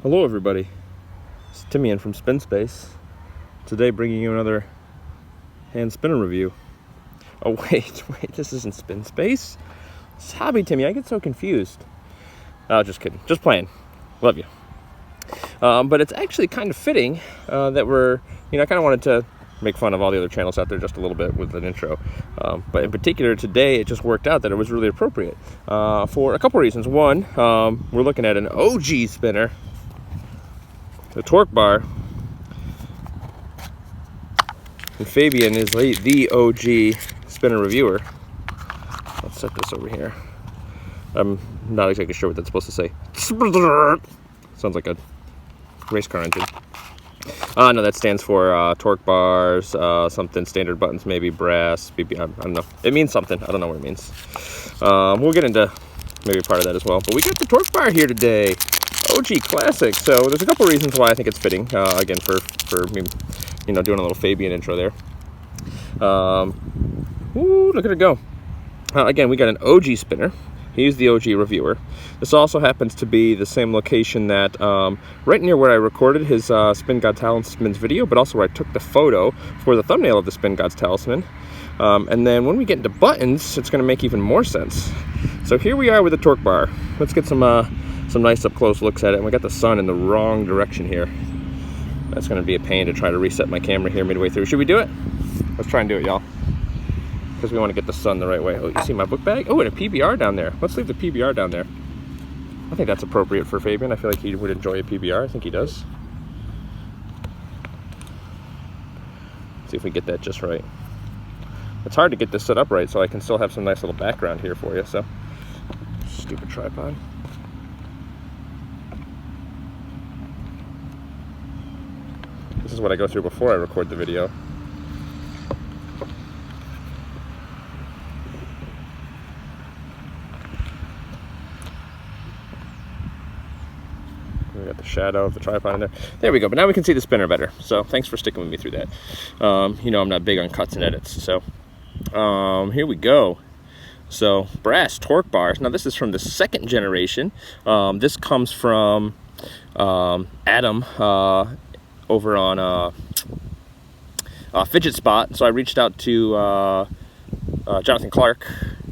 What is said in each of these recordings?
Hello everybody, it's Timian from Spin Space. Today bringing you another hand spinner review. Oh wait, this isn't Spin Space. It's Hobby Timmy, I get so confused. Oh, just kidding, just playing. Love you. But it's actually kind of fitting that we're, I kind of wanted to make fun of all the other channels out there just a little bit with an intro. But in particular today, it just worked out that it was really appropriate for a couple reasons. One, we're looking at an OG spinner, the Torqbar. And Fabian is the OG spinner reviewer. Let's set this over here. I'm not exactly sure what that's supposed to say. Sounds like a race car engine. No, that stands for torque bars, something standard buttons, maybe brass, maybe, I don't know. It means something. I don't know what it means. We'll get into maybe part of that as well. But we got the Torqbar here today. OG classic. So there's a couple reasons why I think it's fitting. Again, for me, doing a little Fabian intro there. Ooh, look at it go. Again, we got an OG spinner. He's the OG reviewer. This also happens to be the same location that right near where I recorded his Spin God's Talisman's video, but also where I took the photo for the thumbnail of the Spin God's Talisman. And then when we get into buttons, it's going to make even more sense. So here we are with the Torqbar. Let's get some nice up close looks at it. And we got the sun in the wrong direction here. That's going to be a pain to try to reset my camera here midway through. Should we do it? Let's try and do it, y'all. Because we want to get the sun the right way. Oh, you see my book bag? Oh, and a PBR down there. Let's leave the PBR down there. I think that's appropriate for Fabian. I feel like he would enjoy a PBR. I think he does. Let's see if we get that just right. It's hard to get this set up right, so I can still have some nice little background here for you. So, stupid tripod. This is what I go through before I record the video. We got the shadow of the tripod in there. There we go. But now we can see the spinner better. So thanks for sticking with me through that. I'm not big on cuts and edits. So here we go. So brass torque bars. Now this is from the second generation. This comes from Adam over on Fidget Spot. So I reached out to Jonathan Clark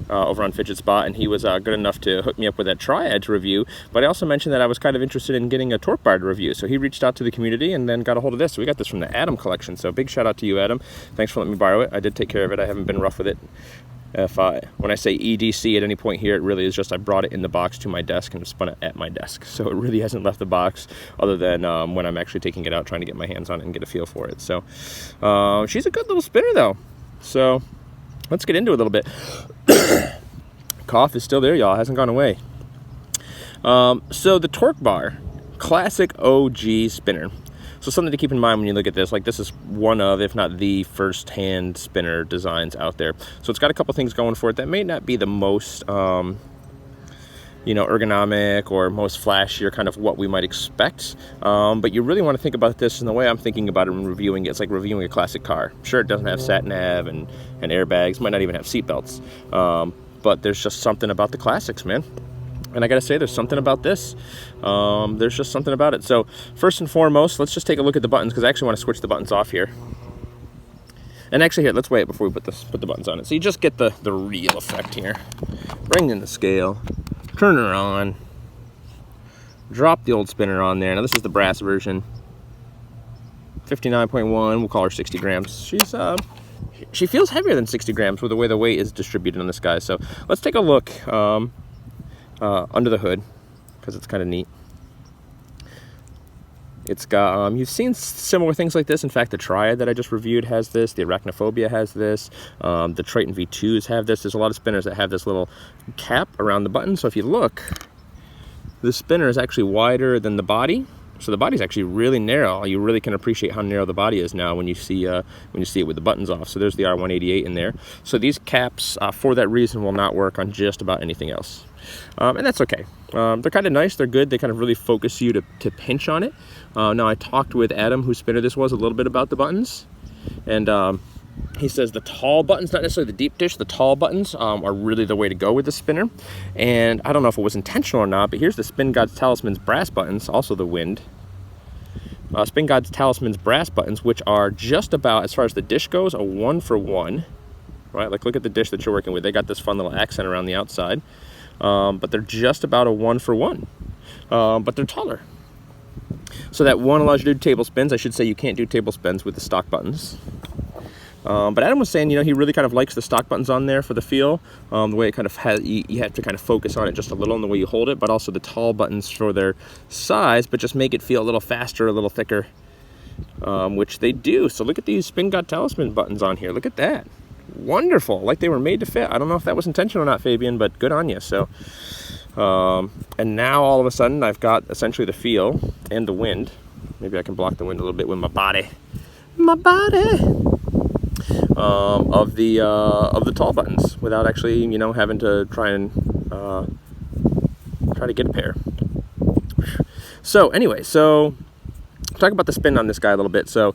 over on Fidget Spot, and he was good enough to hook me up with that Triad to review. But I also mentioned that I was kind of interested in getting a Torqbar to review, so he reached out to the community and then got a hold of this. So we got this from the Adam collection, so big shout out to you, Adam. Thanks for letting me borrow it. I did take care of it. I haven't been rough with it. When I say EDC at any point here, it really is just I brought it in the box to my desk and spun it at my desk. So it really hasn't left the box other than when I'm actually taking it out, trying to get my hands on it and get a feel for it. So she's a good little spinner though. So let's get into it a little bit. Cough is still there, y'all. It hasn't gone away. So the Torqbar, classic OG spinner. So something to keep in mind when you look at this, like this is one of, if not the first hand spinner designs out there. So it's got a couple things going for it that may not be the most, ergonomic or most flashy or kind of what we might expect. But you really want to think about this in the way I'm thinking about it when reviewing it. It's like reviewing a classic car. Sure, it doesn't have sat nav and airbags, might not even have seat belts. But there's just something about the classics, man. And I gotta say, there's something about this. There's just something about it. So first and foremost, let's just take a look at the buttons, because I actually want to switch the buttons off here. And actually, here, let's wait before we put the buttons on it. So you just get the real effect here. Bring in the scale, turn her on, drop the old spinner on there. Now this is the brass version. 59.1, we'll call her 60 grams. She feels heavier than 60 grams with the way the weight is distributed on this guy. So let's take a look under the hood, because it's kind of neat. It's got, you've seen similar things like this. In fact, the Triad that I just reviewed has this. The Arachnophobia has this. The Triton V2s have this. There's a lot of spinners that have this little cap around the button. So if you look, the spinner is actually wider than the body. So the body's actually really narrow. You really can appreciate how narrow the body is now when you see it with the buttons off. So there's the R188 in there. So these caps, for that reason, will not work on just about anything else. And that's okay. They're kind of nice. They're good. They kind of really focus you to pinch on it. Now I talked with Adam, whose spinner this was, a little bit about the buttons. And He says the tall buttons, not necessarily the deep dish, the tall buttons are really the way to go with the spinner. And I don't know if it was intentional or not, but here's the Spin God's Talisman's brass buttons, also the wind. Spin God's Talisman's brass buttons, which are just about, as far as the dish goes, a 1-for-1. Right, like look at the dish that you're working with. They got this fun little accent around the outside. But they're just about a 1-for-1. But they're taller. So that one allows you to do table spins. I should say you can't do table spins with the stock buttons. But Adam was saying, you know, he really kind of likes the stock buttons on there for the feel. The way it kind of has, you have to kind of focus on it just a little in the way you hold it, but also the tall buttons for their size, but just make it feel a little faster, a little thicker, which they do. So look at these Spin God Talisman buttons on here. Look at that. Wonderful. Like they were made to fit. I don't know if that was intentional or not, Fabian, but good on you. So, and now all of a sudden I've got essentially the feel and the wind. Maybe I can block the wind a little bit with my body. Of the tall buttons without actually, you know, having to try to get a pair. So anyway, talk about the spin on this guy a little bit. So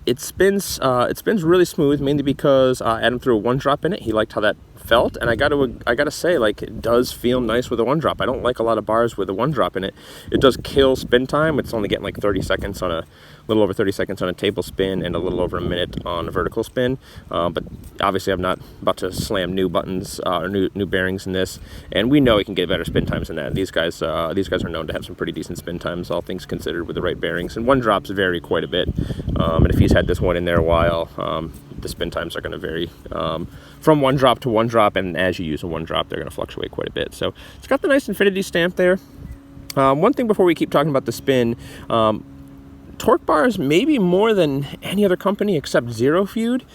it spins really smooth, mainly because Adam threw a 1-drop in it. He liked how that felt, and I gotta say, like, it does feel nice with a 1-drop. I don't like a lot of bars with a 1-drop in it. It does kill spin time. It's only getting like 30 seconds on a little over 30 seconds on a table spin and a little over a minute on a vertical spin. But obviously I'm not about to slam new buttons or new bearings in this, and we know it can get better spin times than that. These guys are known to have some pretty decent spin times, all things considered, with the right bearings, and 1-drops vary quite a bit. And if he's had this one in there a while, the spin times are going to vary from 1-drop to 1-drop, and as you use a 1-drop, they're going to fluctuate quite a bit. So it's got the nice Infinity stamp there. One thing before we keep talking about the spin, Torqbars, maybe more than any other company except Zero Feud,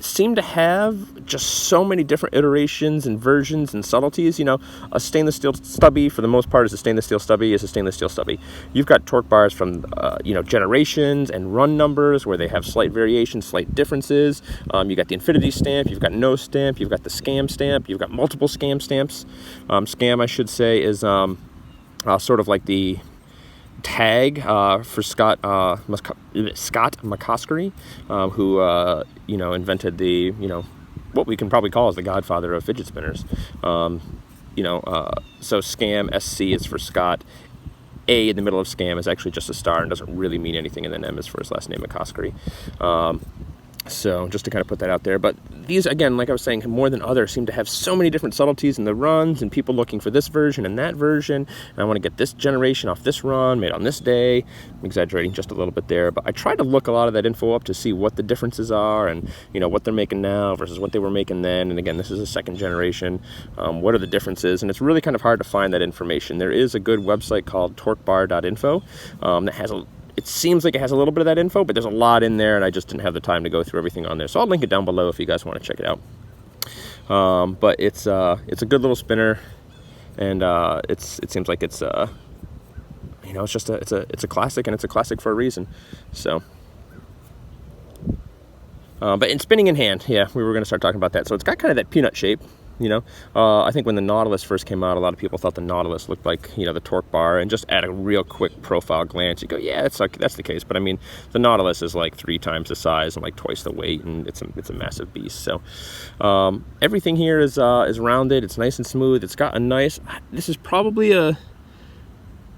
seem to have just so many different iterations and versions and subtleties. You know, a stainless steel stubby, for the most part, is a stainless steel stubby. You've got Torqbars from, you know, generations and run numbers where they have slight variations, slight differences. You got the Infinity stamp, you've got no stamp, you've got the scam stamp, you've got multiple scam stamps. Scam, I should say, is sort of like the tag for Scott McCoskey, who you know, invented the, you know, what we can probably call as the godfather of fidget spinners. You know, so Scam, SC is for Scott. A in the middle of Scam is actually just a star and doesn't really mean anything, and then M is for his last name, McCoskey. So just to kind of put that out there. But these, again, like I was saying, more than others, seem to have so many different subtleties in the runs, and people looking for this version and that version, and I want to get this generation off this run, made on this day. I'm exaggerating just a little bit there, but I tried to look a lot of that info up to see what the differences are, and, you know, what they're making now versus what they were making then. And again, this is a second generation. What are the differences? And it's really kind of hard to find that information. There is a good website called Torqbar.info that has it seems like it has a little bit of that info, but there's a lot in there, and I just didn't have the time to go through everything on there. So I'll link it down below if you guys want to check it out. But it's a good little spinner, and it seems like it's you know, it's a classic, and it's a classic for a reason. So. But in spinning in hand, yeah, we were going to start talking about that. So it's got kind of that peanut shape, you know. I think when the Nautilus first came out, a lot of people thought the Nautilus looked like, you know, the Torqbar, and just at a real quick profile glance, you go, yeah, that's the case. But I mean, the Nautilus is like 3 times the size and like twice the weight, and it's a massive beast. So everything here is rounded. It's nice and smooth. It's got a nice. This is probably a.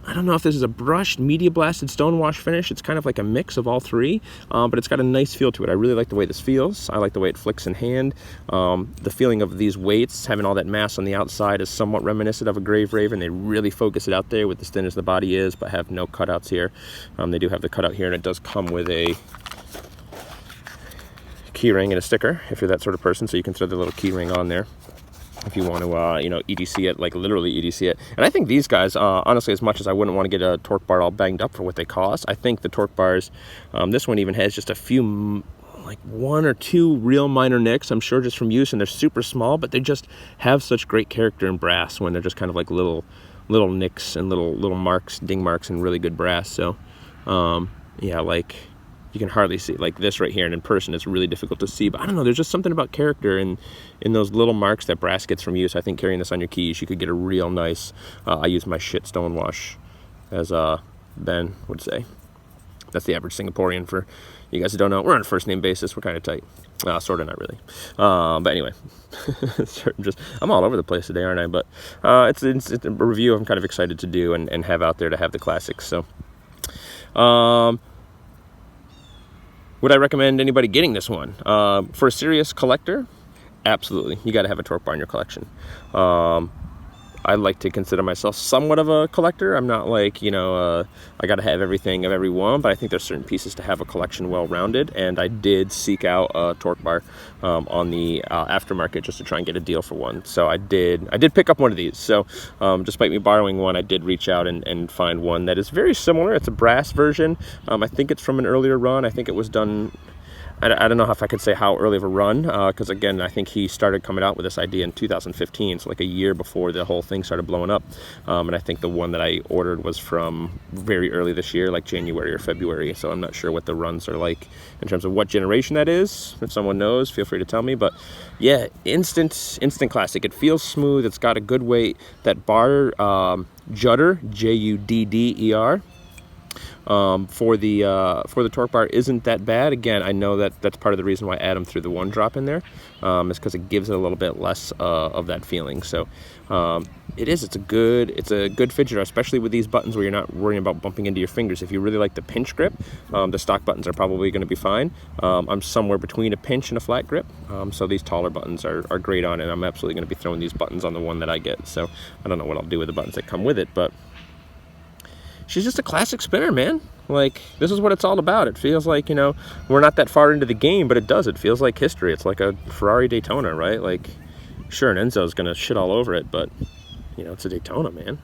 I don't know if this is a brushed, media blasted stonewash finish. It's kind of like a mix of all three, but it's got a nice feel to it. I really like the way this feels. I like the way it flicks in hand. The feeling of these weights, having all that mass on the outside, is somewhat reminiscent of a Grave Raven. They really focus it out there with as thin as the body is, but have no cutouts here. They do have the cutout here, and it does come with a key ring and a sticker, if you're that sort of person, so you can throw the little key ring on there if you want to, you know, EDC it, like literally EDC it. And I think these guys, honestly, as much as I wouldn't want to get a Torqbar all banged up for what they cost, I think the Torqbars, this one even has just a few, like 1 or 2 real minor nicks, I'm sure, just from use, and they're super small, but they just have such great character in brass when they're just kind of like little nicks and little marks, ding marks, and really good brass. So, yeah, like, you can hardly see, like this right here, and in person it's really difficult to see, but I don't know, there's just something about character in those little marks that brass gets from use. I think carrying this on your keys, you could get a real nice, I use my shit stonewash, as Ben would say. That's the average Singaporean. For you guys who don't know, we're on a first name basis. We're kind of tight. Sort of, not really. But anyway, I'm all over the place today, aren't I? But it's a review I'm kind of excited to do and have out there to have the classics. So, would I recommend anybody getting this one? For a serious collector, absolutely. You got to have a Torqbar in your collection. I like to consider myself somewhat of a collector. I'm not like, I got to have everything of every one, but I think there's certain pieces to have a collection well-rounded, and I did seek out a Torqbar on the aftermarket just to try and get a deal for one. So I did pick up one of these. So despite me borrowing one, I did reach out and find one that is very similar. It's a brass version. I think it's from an earlier run. I think it was done... I don't know if I could say how early of a run, because again, I think he started coming out with this idea in 2015, so like a year before the whole thing started blowing up. And I think the one that I ordered was from very early this year, like January or February, so I'm not sure what the runs are like in terms of what generation that is. If someone knows, feel free to tell me. But yeah, instant classic. It feels smooth, it's got a good weight. That bar judder, Judder, for the Torqbar isn't that bad. Again, I know that's part of the reason why Adam threw the 1-drop in there, is because it gives it a little bit less of that feeling. So it's a good fidgeter, especially with these buttons where you're not worrying about bumping into your fingers. If you really like the pinch grip, the stock buttons are probably going to be fine. I'm somewhere between a pinch and a flat grip, so these taller buttons are great on it. I'm absolutely going to be throwing these buttons on the one that I get. So I don't know what I'll do with the buttons that come with it, but she's just a classic spinner, man. Like, this is what it's all about. It feels like, we're not that far into the game, but it does. It feels like history. It's like a Ferrari Daytona, right? Like, sure, an Enzo's going to shit all over it, but, it's a Daytona, man.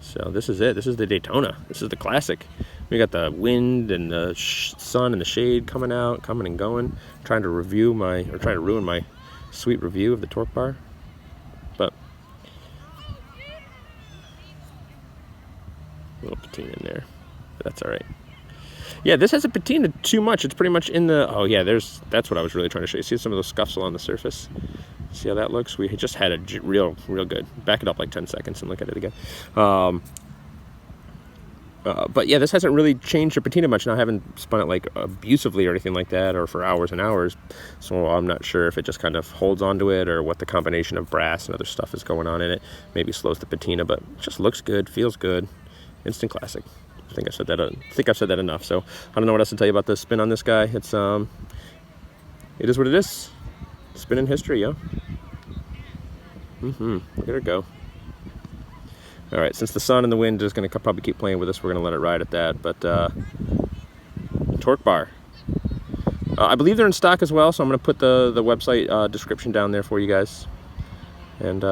So this is it. This is the Daytona. This is the classic. We got the wind and the sun and the shade coming and going. Trying to ruin my sweet review of the Torqbar. But a little patina in there, but that's all right. Yeah, this has a patina too much. It's pretty much in the... Oh yeah, that's what I was really trying to show you. See some of those scuffs along the surface? See how that looks? We just had a real good. Back it up like 10 seconds and look at it again. But yeah, this hasn't really changed the patina much. Now, I haven't spun it like abusively or anything like that, or for hours and hours, so I'm not sure if it just kind of holds onto it or what the combination of brass and other stuff is going on in it. Maybe slows the patina, but it just looks good, feels good. Instant classic. I think I've said that enough. So I don't know what else to tell you about the spin on this guy. It is what it is. Spin in history, yo. Look at her go. All right, since the sun and the wind is going to probably keep playing with us, we're going to let it ride at that. But Torqbar. I believe they're in stock as well, so I'm going to put the website description down there for you guys. And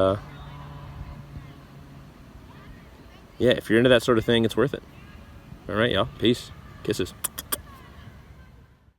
yeah, if you're into that sort of thing, it's worth it. All right, y'all. Peace. Kisses.